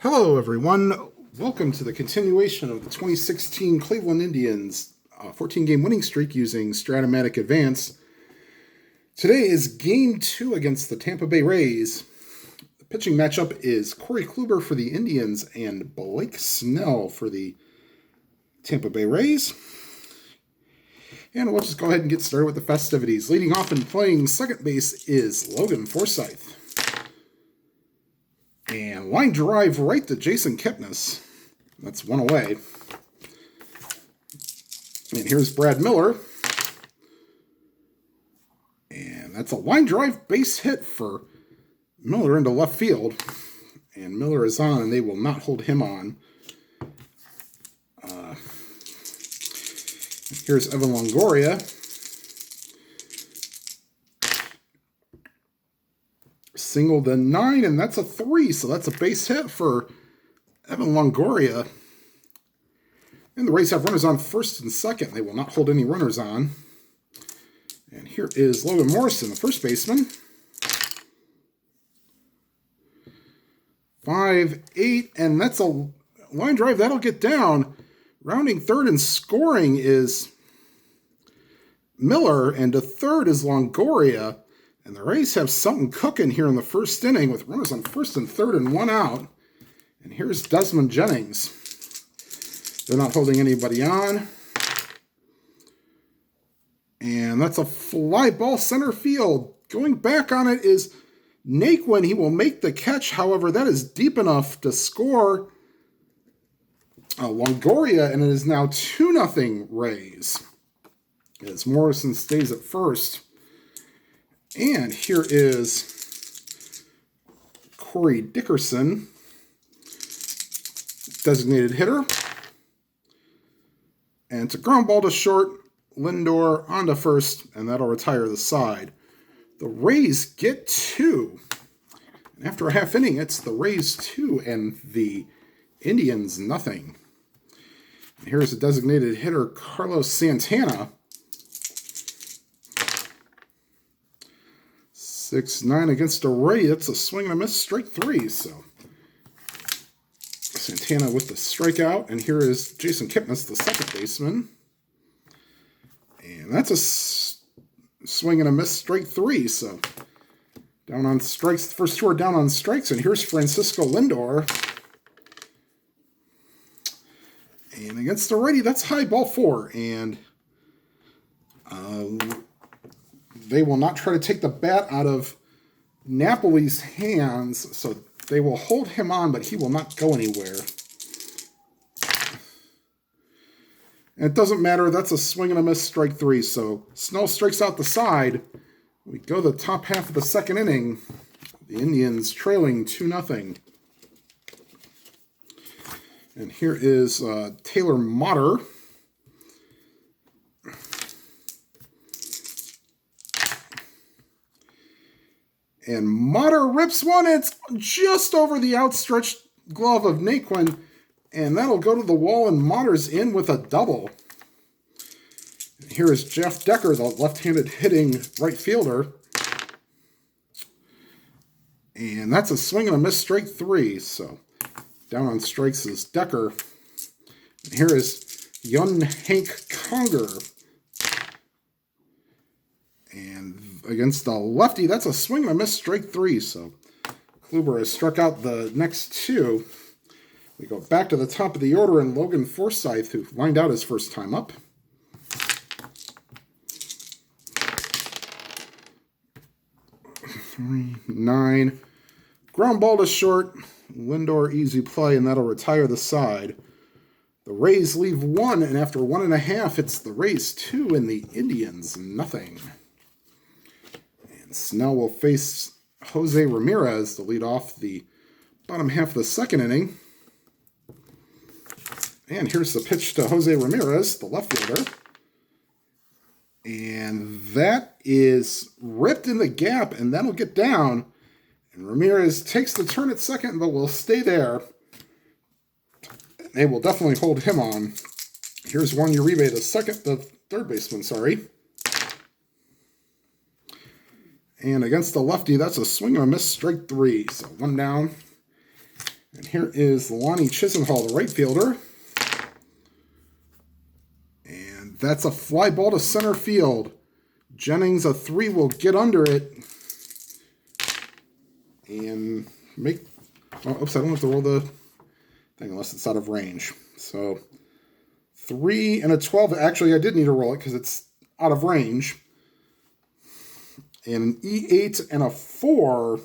Hello, everyone. Welcome to the continuation of the 2016 Cleveland Indians 14-game winning streak using Strat Advance. Today is Game 2 against the Tampa Bay Rays. The pitching matchup is Corey Kluber for the Indians and Blake Snell for the Tampa Bay Rays. And we'll just go ahead and get started with the festivities. Leading off and playing second base is Logan Forsythe. And line drive right to Jason Kipnis. That's one away. And here's Brad Miller. And that's a line drive base hit for Miller into left field. And Miller is on, and they will not hold him on. Here's Evan Longoria. Single to 9, and that's a 3, so that's a base hit for Evan Longoria. And the Rays have runners on first and second. They will not hold any runners on. And here is Logan Morrison, the first baseman. 5-8, and that's a line drive. That'll get down. Rounding third and scoring is Miller, and to third is Longoria. And the Rays have something cooking here in the first inning with runners on first and third and one out. And here's Desmond Jennings. They're not holding anybody on. And that's a fly ball center field. Going back on it is Naquin. He will make the catch. However, that is deep enough to score Longoria, and it is now 2-0 Rays as Morrison stays at first. And here is Corey Dickerson, designated hitter. And it's a ground ball to short, Lindor onto first, and that'll retire the side. The Rays get 2. And after a half inning, it's the Rays 2 and the Indians nothing. And here's a designated hitter, Carlos Santana. 6-9 against a Ray. That's a swing and a miss, strike 3. So Santana with the strikeout. And here is Jason Kipnis, the second baseman. And that's a swing and a miss, strike 3. So down on strikes. The first two are down on strikes. And here's Francisco Lindor. And against the righty, that's high ball 4. And they will not try to take the bat out of Napoli's hands, so they will hold him on, but he will not go anywhere. And it doesn't matter. That's a swing and a miss, strike 3. So Snell strikes out the side. We go to the top half of the second inning. The Indians trailing 2-0. And here is Taylor Motter. And Motter rips one. It's just over the outstretched glove of Naquin. And that'll go to the wall, and Motter's in with a double. And here is Jeff Decker, the left-handed hitting right fielder. And that's a swing and a miss, strike 3. So down on strikes is Decker. And here is young Hank Conger. And against the lefty, that's a swing and a miss, strike 3. So Kluber has struck out the next 2. We go back to the top of the order, and Logan Forsythe, who lined out his first time up. Three, 9. Ground ball to short. Lindor easy play, and that'll retire the side. The Rays leave 1, and after 1.5, it's the Rays 2 and the Indians nothing. Snell will face Jose Ramirez to lead off the bottom half of the second inning. And here's the pitch to Jose Ramirez, the left fielder. And that is ripped in the gap, and that'll get down. And Ramirez takes the turn at second, but will stay there. They will definitely hold him on. Here's Juan Uribe, the third baseman, sorry. And against the lefty, that's a swing and a miss, strike 3. So one down. And here is Lonnie Chisenhall, the right fielder. And that's a fly ball to center field. Jennings, a 3, will get under it. And make... Oh, oops, I don't have to roll the thing unless it's out of range. So 3 and a 12. Actually, I did need to roll it because it's out of range. And an E8 and a 4.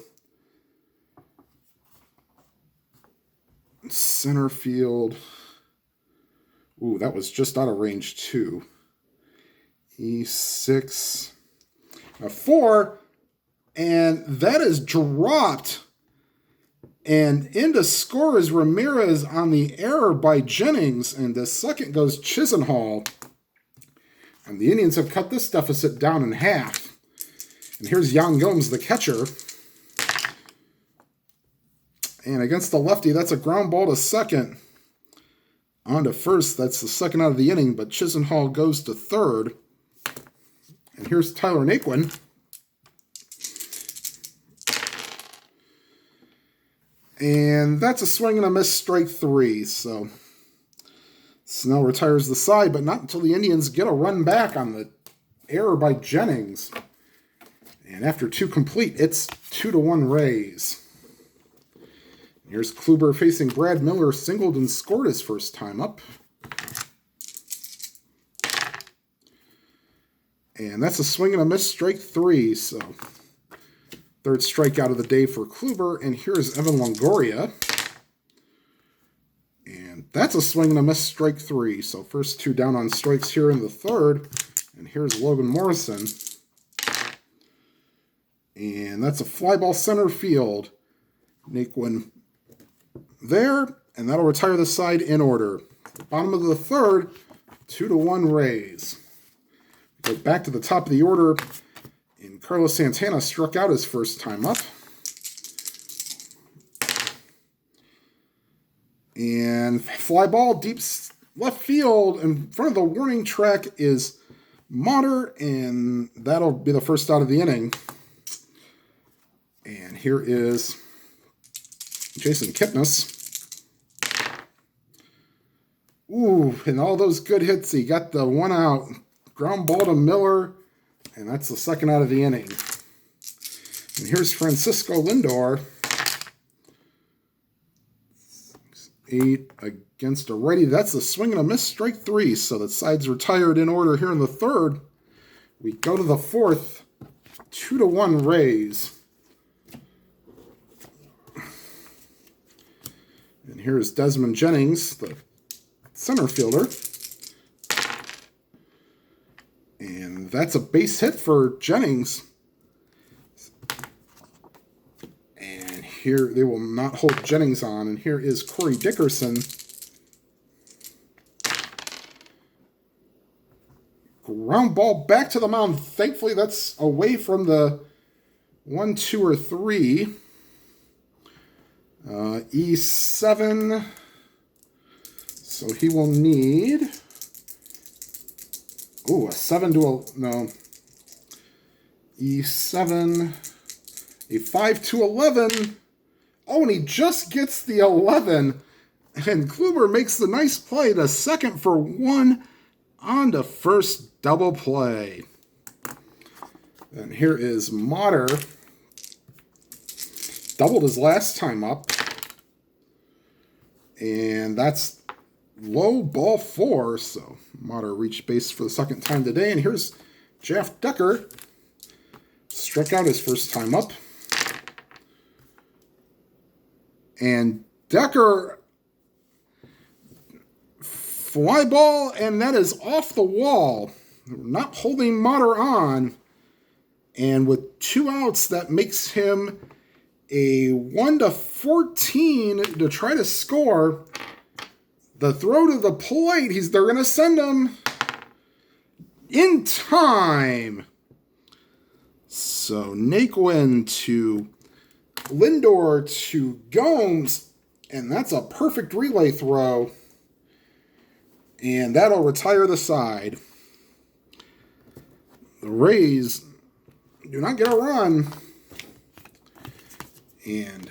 Center field. Ooh, that was just out of range too. E6. A 4. And that is dropped. And in to score is Ramirez on the error by Jennings. And the second goes Chisenhall. And the Indians have cut this deficit down in half. And here's Yan Gomes, the catcher. And against the lefty, that's a ground ball to second. On to first, that's the second out of the inning. But Chisenhall goes to third. And here's Tyler Naquin. And that's a swing and a miss, strike 3. So Snell retires the side, but not until the Indians get a run back on the error by Jennings. And after 2 complete, it's 2-1 Rays. Here's Kluber facing Brad Miller, singled and scored his first time up. And that's a swing and a miss, strike 3. So third strikeout of the day for Kluber. And here's Evan Longoria. And that's a swing and a miss, strike 3. So first 2 down on strikes here in the third. And here's Logan Morrison. And that's a fly ball center field. Naquin there. And that'll retire the side in order. The bottom of the third, 2-1 Rays. Go back to the top of the order. And Carlos Santana struck out his first time up. And fly ball deep left field in front of the warning track is Motter, and that'll be the first out of the inning. And here is Jason Kipnis. Ooh, and all those good hits. He got the 1 out. Ground ball to Miller. And that's the second out of the inning. And here's Francisco Lindor. 8 against a righty. That's a swing and a miss, strike 3. So the side's retired in order here in the third. We go to the fourth. 2-1 Rays. And here's Desmond Jennings, the center fielder. And that's a base hit for Jennings. And here they will not hold Jennings on. And here is Corey Dickerson. Ground ball back to the mound. Thankfully, that's away from the 1, 2, or 3. E7. So he will need... Ooh, a 7 to a... No. E7. A 5 to 11. Oh, and he just gets the 11. And Kluber makes the nice play to second for 1 on to first, double play. And here is Motter. Doubled his last time up. And that's low, ball 4. So Motter reached base for the second time today. And here's Jeff Decker. Struck out his first time up. And Decker, fly ball, and that is off the wall. Not holding Motter on. And with 2 outs, that makes him a 1-14 to try to score. The throw to the plate, they're going to send him in time. So Naquin to Lindor to Gomes, and that's a perfect relay throw. And that'll retire the side. The Rays do not get a run. And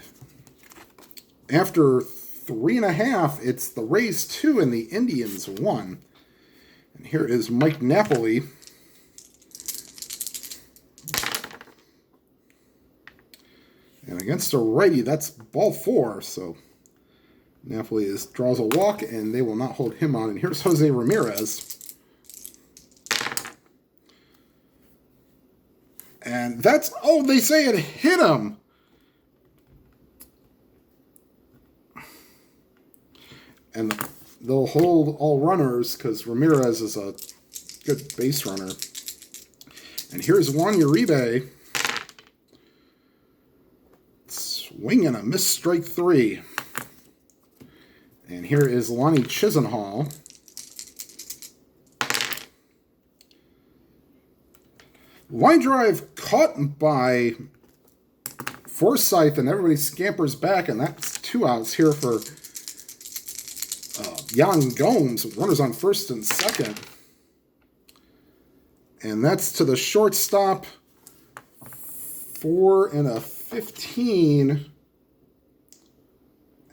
after 3.5, it's the Rays 2 and the Indians 1. And here is Mike Napoli. And against a righty, that's ball 4. So Napoli draws a walk, and they will not hold him on. And here's Jose Ramirez. And that's, oh, they say it hit him. And they'll hold all runners because Ramirez is a good base runner. And here's Juan Uribe. Swing and a miss, strike 3. And here is Lonnie Chisenhall. Line drive caught by Forsythe, and everybody scampers back, and that's 2 outs here for Yan Gomes. Runners on first and second. And that's to the shortstop. 4 and a 15.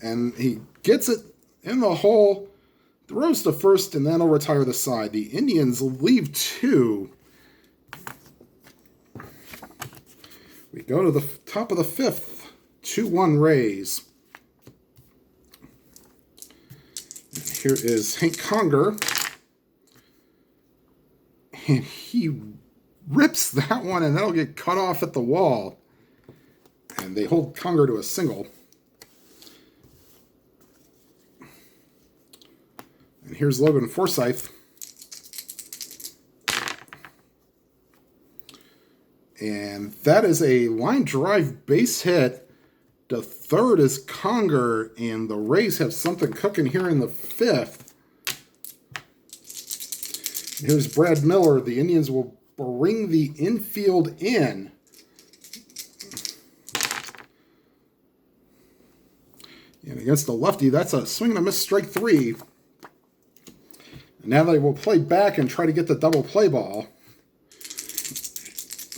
And he gets it in the hole, throws to first, and then he'll retire the side. The Indians leave 2. We go to the top of the 5th. 2-1 Rays. And here is Hank Conger. And he rips that one, and that'll get cut off at the wall. And they hold Conger to a single. And here's Logan Forsythe. And that is a line drive base hit. The third is Conger, and the Rays have something cooking here in the 5th. Here's Brad Miller. The Indians will bring the infield in. And against the lefty, that's a swing and a miss, strike 3. And now they will play back and try to get the double play ball.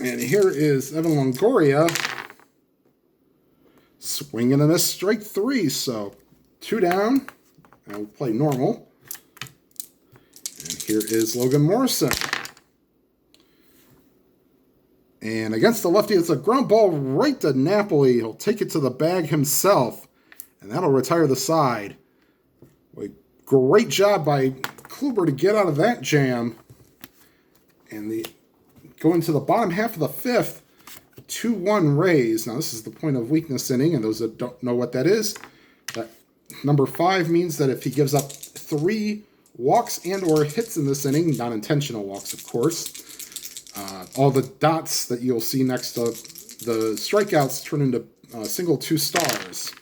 And here is Evan Longoria. Swing and a miss, strike 3. So 2 down. And we'll play normal. And here is Logan Morrison. And against the lefty, it's a ground ball right to Napoli. He'll take it to the bag himself. And that'll retire the side. Great job by Kluber to get out of that jam. And going to the bottom half of the 5th, 2-1 Rays. Now, this is the point of weakness inning, and those that don't know what that is, that number 5 means that if he gives up 3 walks and or hits in this inning, non-intentional walks, of course, all the dots that you'll see next to the strikeouts turn into single 2 stars.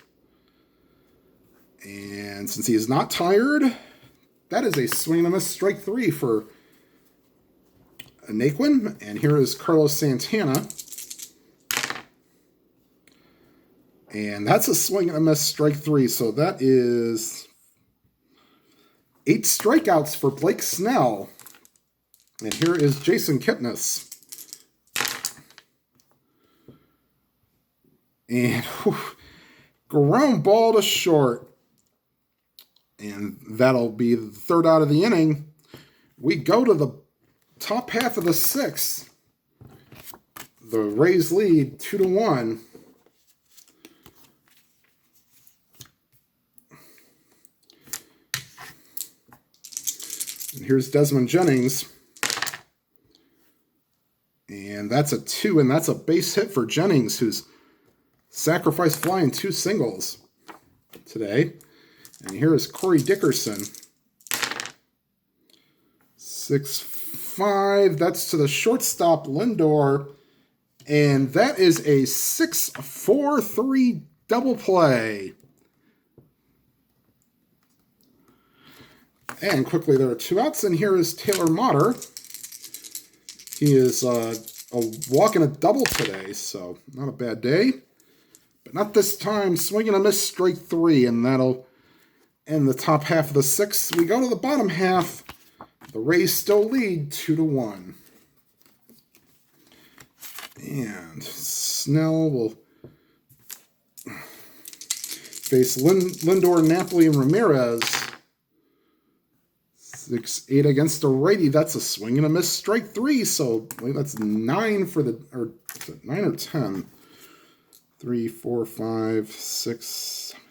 And since he is not tired, that is a swing and a miss, strike 3 for Naquin. And here is Carlos Santana. And that's a swing and a miss, strike 3. So that is 8 strikeouts for Blake Snell. And here is Jason Kipnis. And ground ball to short. And that'll be the 3rd out of the inning. We go to the top half of the 6th. The Rays lead 2-1. And here's Desmond Jennings. And that's a 2, and that's a base hit for Jennings, who's sacrificed flying 2 singles today. And here is Corey Dickerson. 6-5. That's to the shortstop, Lindor. And that is a 6-4-3 double play. And quickly, there are 2 outs. And here is Taylor Motter. He is a walk and a double today, so not a bad day. But not this time. Swing and a miss, strike 3. And that'll end the top half of the 6th. We go to the bottom half. The Rays still lead 2-1. And Snell will face Lindor, Napoli, and Ramirez. 6-8 against a righty. That's a swing and a miss, strike 3. So that's 9 for the, or 9 or 10. 3, 4, 5, 6, 7,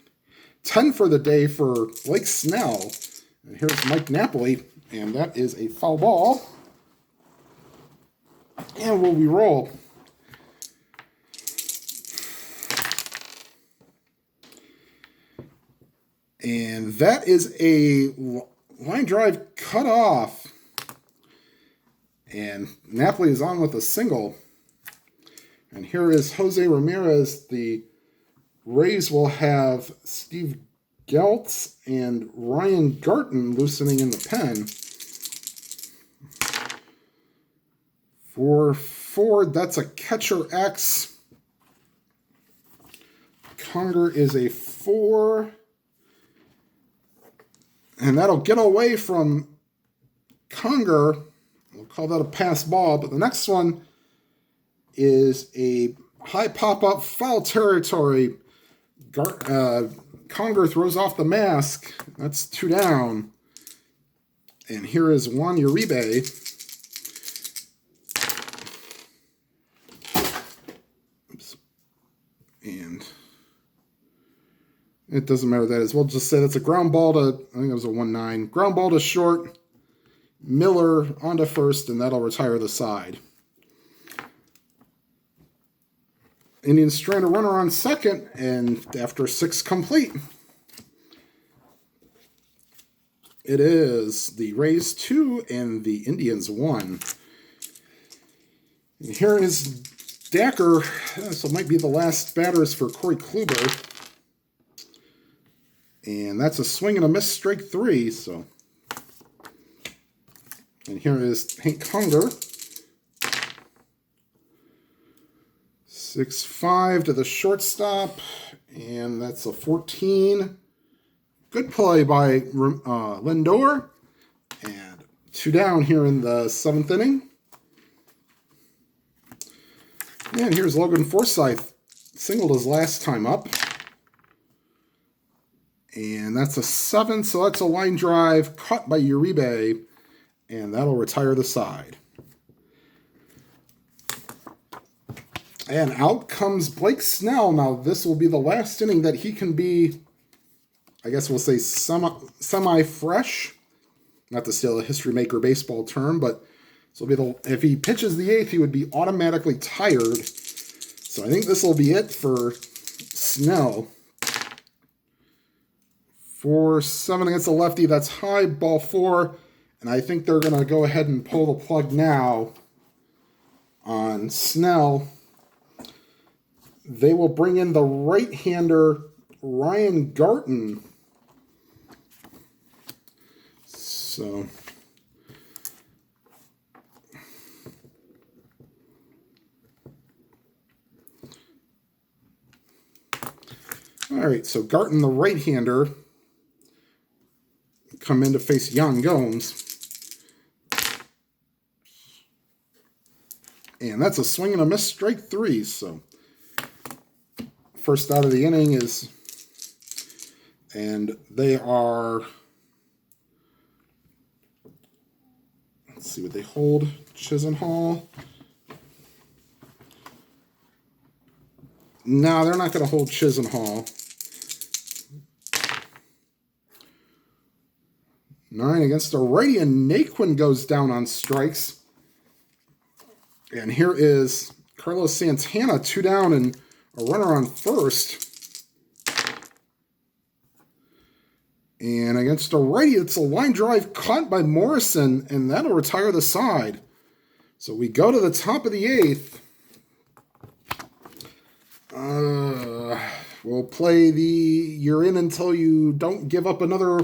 10 for the day for Blake Snell. And here's Mike Napoli, and that is a foul ball. And we'll re-roll. And that is a line drive cut off. And Napoli is on with a single. And here is Jose Ramirez. The Rays will have Steve Geltz and Ryan Garten loosening in the pen. For Ford, that's a catcher X. Conger is a 4. And that'll get away from Conger. We'll call that a pass ball. But the next one is a high pop-up foul territory. Conger throws off the mask. That's 2 down. And here is Juan Uribe. Oops. And it doesn't matter what that is. We'll just say that's a ground ball to, I think it was a 1-9. Ground ball to short. Miller onto first, and that'll retire the side. Indians strand a runner on second, and after 6 complete, it is the Rays 2 and the Indians 1. And here is Dacker. So it might be the last batters for Corey Kluber. And that's a swing and a miss, strike 3. So, and here is Hank Conger. 6-5 to the shortstop, and that's a 14. Good play by Lindor, and 2 down here in the 7th inning. And here's Logan Forsythe, singled his last time up, and that's a 7. So that's a line drive caught by Uribe, and that'll retire the side. And out comes Blake Snell. Now, this will be the last inning that he can be, I guess we'll say, semi-fresh. Not to steal a history maker baseball term, but this will be if he pitches the 8th, he would be automatically tired. So I think this will be it for Snell. 4-7 against the lefty. That's high, ball 4. And I think they're going to go ahead and pull the plug now on Snell. They will bring in the right-hander, Ryan Garten. So, all right, so Garten, the right-hander, come in to face Yan Gomes. And that's a swing and a miss, strike 3. So, first out of the inning is, and they are, let's see what they hold, Chisenhall. No, they're not going to hold Chisenhall. 9 against a righty, and Naquin goes down on strikes. And here is Carlos Santana, 2 down and a runner on first. And against a righty, it's a line drive caught by Morrison, and that'll retire the side. So we go to the top of the 8th. We'll play the you're in until you don't give up another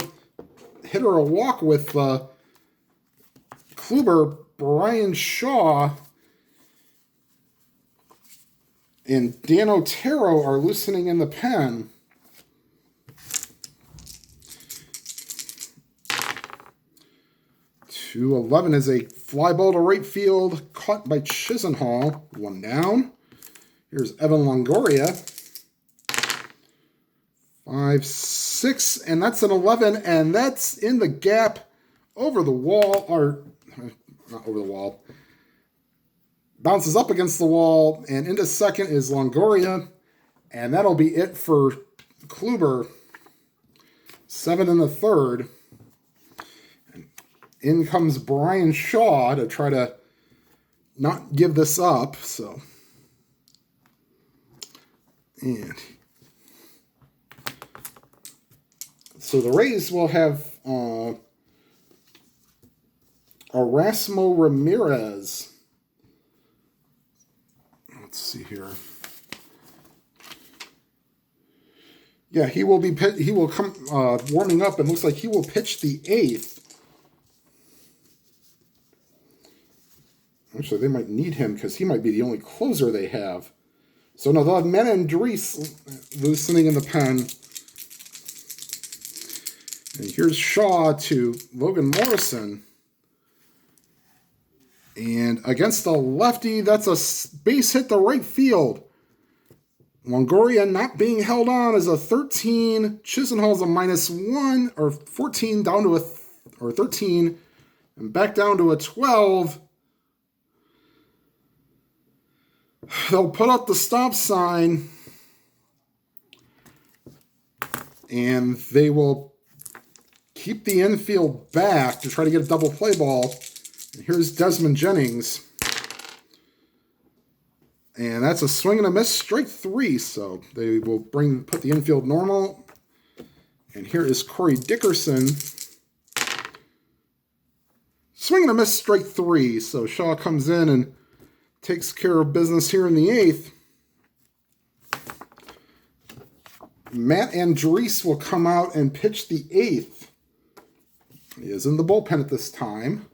hit or a walk with Kluber, Brian Shaw, and Dan Otero are loosening in the pen. .211 is a fly ball to right field, caught by Chisenhall. 1 down. Here's Evan Longoria. 5, 6, and that's an 11, and that's in the gap over the wall, or not over the wall. Bounces up against the wall, and into second is Longoria, and that'll be it for Kluber. 7 in the third. And in comes Brian Shaw to try to not give this up, so. And so the Rays will have Erasmo Ramirez. Let's see here. Yeah, he will come warming up, and looks like he will pitch the 8th. Actually, they might need him because he might be the only closer they have. So no, they'll have Menendres loosening in the pen. And here's Shaw to Logan Morrison. And against the lefty, that's a base hit to right field. Longoria not being held on is a 13. Chisenhall's a -1, or 14 down to or 13, and back down to a 12. They'll put up the stop sign, and they will keep the infield back to try to get a double play ball. And here's Desmond Jennings. And that's a swing and a miss, strike 3. So they will put the infield normal. And here is Corey Dickerson. Swing and a miss, strike 3. So Shaw comes in and takes care of business here in the 8th. Matt Andriese will come out and pitch the 8th. He is in the bullpen at this time.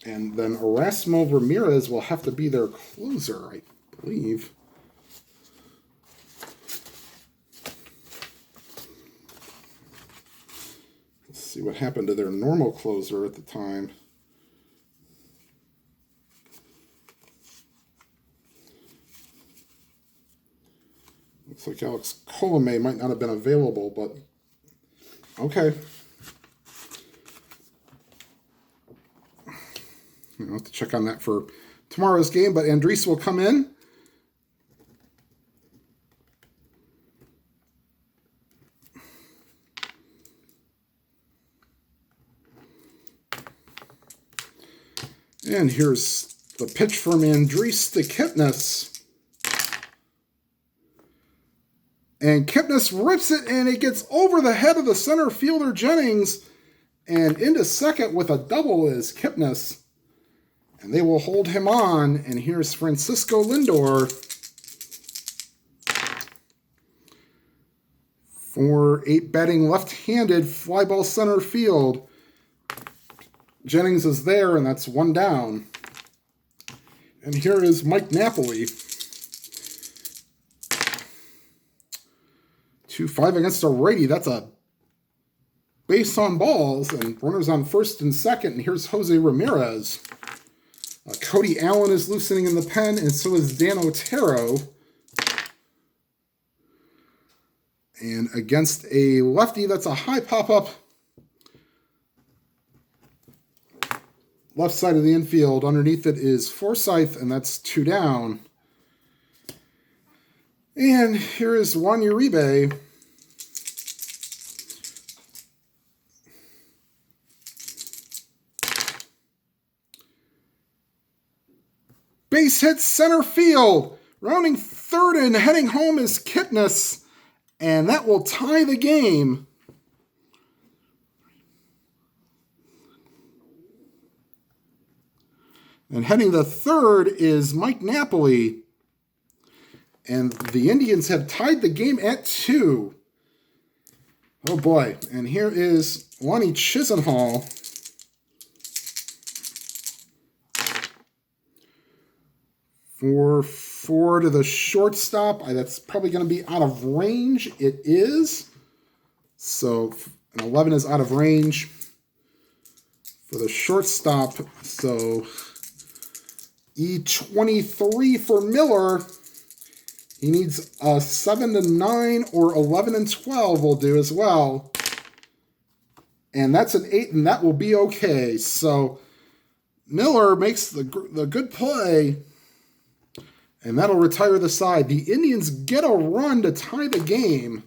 And then Erasmo Ramirez will have to be their closer, I believe. Let's see what happened to their normal closer at the time. Looks like Alex Colomé might not have been available, but okay. I'll have to check on that for tomorrow's game, but Andriese will come in. And here's the pitch from Andriese to Kipnis. And Kipnis rips it, and it gets over the head of the center fielder Jennings. And into second with a double is Kipnis. And they will hold him on. And here's Francisco Lindor for 8 batting left-handed fly ball center field. Jennings is there, and that's 1 down. And here is Mike Napoli. 2-5 against a righty. That's a base on balls, and runners on first and second. And here's Jose Ramirez. Cody Allen is loosening in the pen, and so is Dan Otero. And against a lefty, that's a high pop-up. Left side of the infield. Underneath it is Forsythe, and that's 2 down. And here is Juan Uribe. Base hit center field. Rounding third and heading home is Kipnis. And that will tie the game. And heading to third is Mike Napoli. And the Indians have tied the game at 2. Oh boy. And here is Lonnie Chisenhall. For 4 to the shortstop. That's probably going to be out of range. It is. So an 11 is out of range for the shortstop. So E23 for Miller. He needs a 7-9 or 11-12 will do as well. And that's an 8, and that will be okay. So Miller makes the good play, and that'll retire the side. The Indians get a run to tie the game,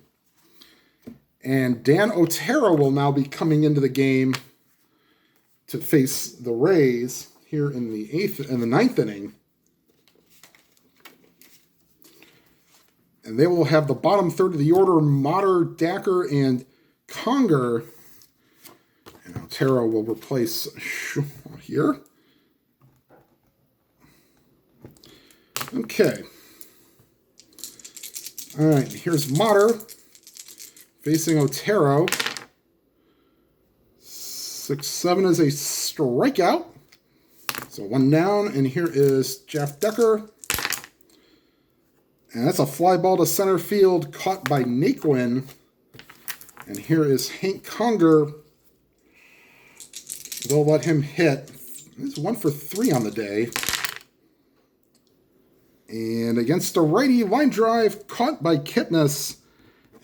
and Dan Otero will now be coming into the game to face the Rays here in the ninth inning. And they will have the bottom third of the order, Motter, Dacker, and Conger. And Otero will replace Shaw here. Okay. All right, here's Motter facing Otero. 6-7 is a strikeout. So 1 down, and here is Jeff Decker. And that's a fly ball to center field caught by Naquin. And here is Hank Conger. They'll let him hit. He's 1 for 3 on the day. And against a righty, line drive caught by Kipnis.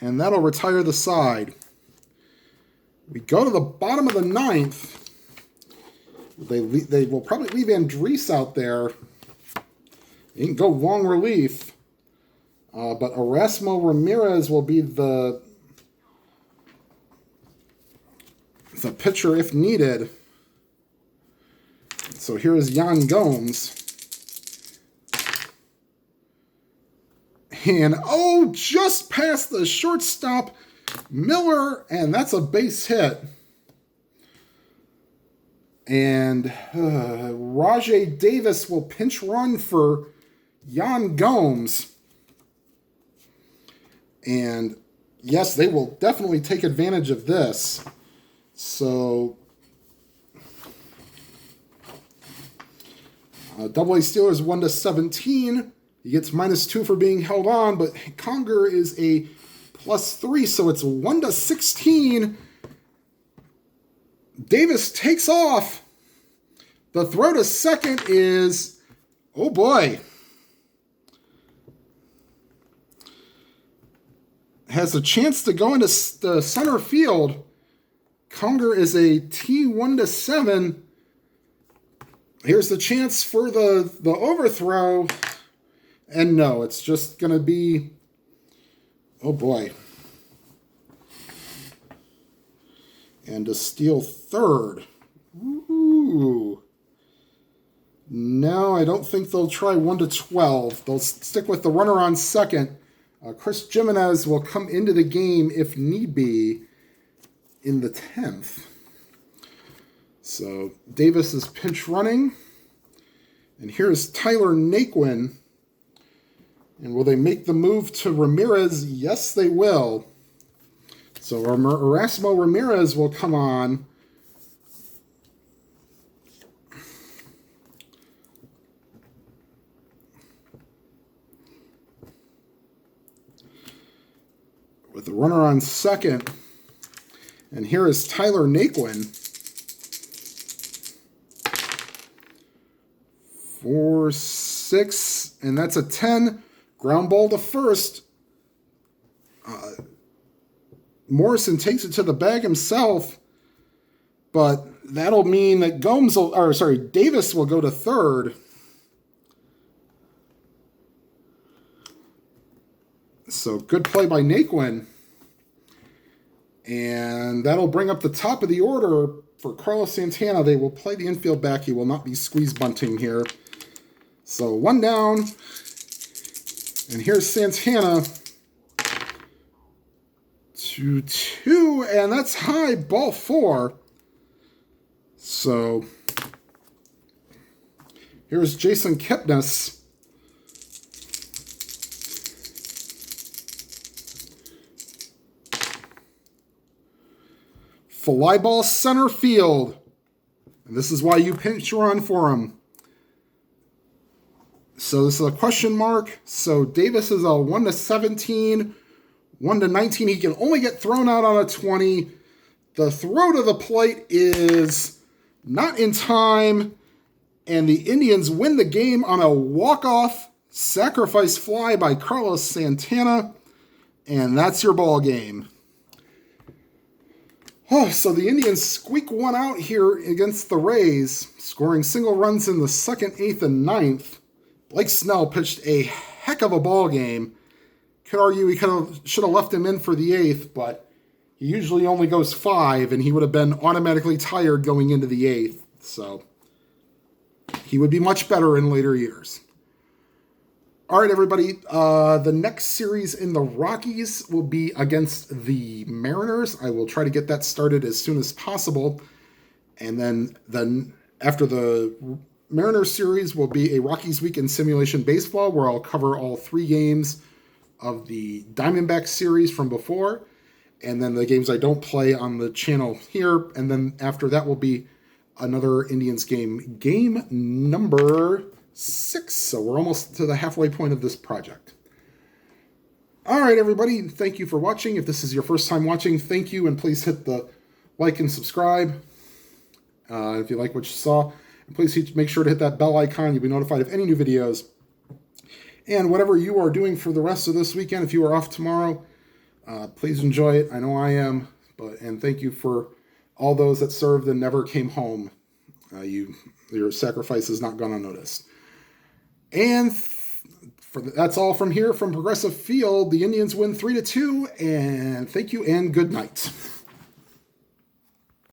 And that'll retire the side. We go to the bottom of the ninth. They will probably leave Andres out there. He can go long relief. But Erasmo Ramirez will be the pitcher if needed. So here is Yan Gomes. And, just past the shortstop, Miller, and that's a base hit. And Rajay Davis will pinch run for Yan Gomes. And yes, they will definitely take advantage of this. So, Double-A Steelers 1-17. He gets -2 for being held on, but Conger is a +3, so it's 1-16. Davis takes off. The throw to second is, oh boy. Has a chance to go into the center field. Conger is a T1-7. Here's the chance for the overthrow. And no, it's just going to be, oh boy. And to steal third. Ooh. No, I don't think they'll try 1-12. They'll stick with the runner on second. Chris Jimenez will come into the game, if need be, in the 10th. So Davis is pinch running. And here's Tyler Naquin. And will they make the move to Ramirez? Yes, they will. So Erasmo Ramirez will come on. With the runner on second. And here is Tyler Naquin. 4-6, and that's a 10. Ground ball to first. Morrison takes it to the bag himself, but that'll mean that Davis will go to third. So good play by Naquin. And that'll bring up the top of the order for Carlos Santana. They will play the infield back. He will not be squeeze bunting here. So 1 down. And here's Santana. 2-2. And that's high, ball 4. So here's Jason Kipnis. Fly ball center field. And this is why you pinch run for him. So this is a question mark. So Davis is a 1-17, 1-19. He can only get thrown out on a 20. The throw to the plate is not in time. And the Indians win the game on a walk-off Sacrifice fly by Carlos Santana. And that's your ball game. Oh, so the Indians squeak one out here against the Rays, scoring single runs in the 2nd, 8th, and 9th. Blake Snell pitched a heck of a ball game. Could argue he should have left him in for the 8th, but he usually only goes 5, and he would have been automatically tired going into the 8th. So he would be much better in later years. All right, everybody. The next series in the Rockies will be against the Mariners. I will try to get that started as soon as possible. And then after the Mariners series will be a Rockies Week in Simulation Baseball, where I'll cover all 3 games of the Diamondback series from before, and then the games I don't play on the channel here. And then after that will be another Indians game, game number 6. So we're almost to the halfway point of this project. All right, everybody. Thank you for watching. If this is your first time watching, thank you. And please hit the like and subscribe if you like what you saw. And please make sure to hit that bell icon. You'll be notified of any new videos. And whatever you are doing for the rest of this weekend, if you are off tomorrow, please enjoy it. I know I am. And thank you for all those that served and never came home. Your sacrifice is not gone unnoticed. And that's all from here from Progressive Field. The Indians win 3-2, and thank you and good night.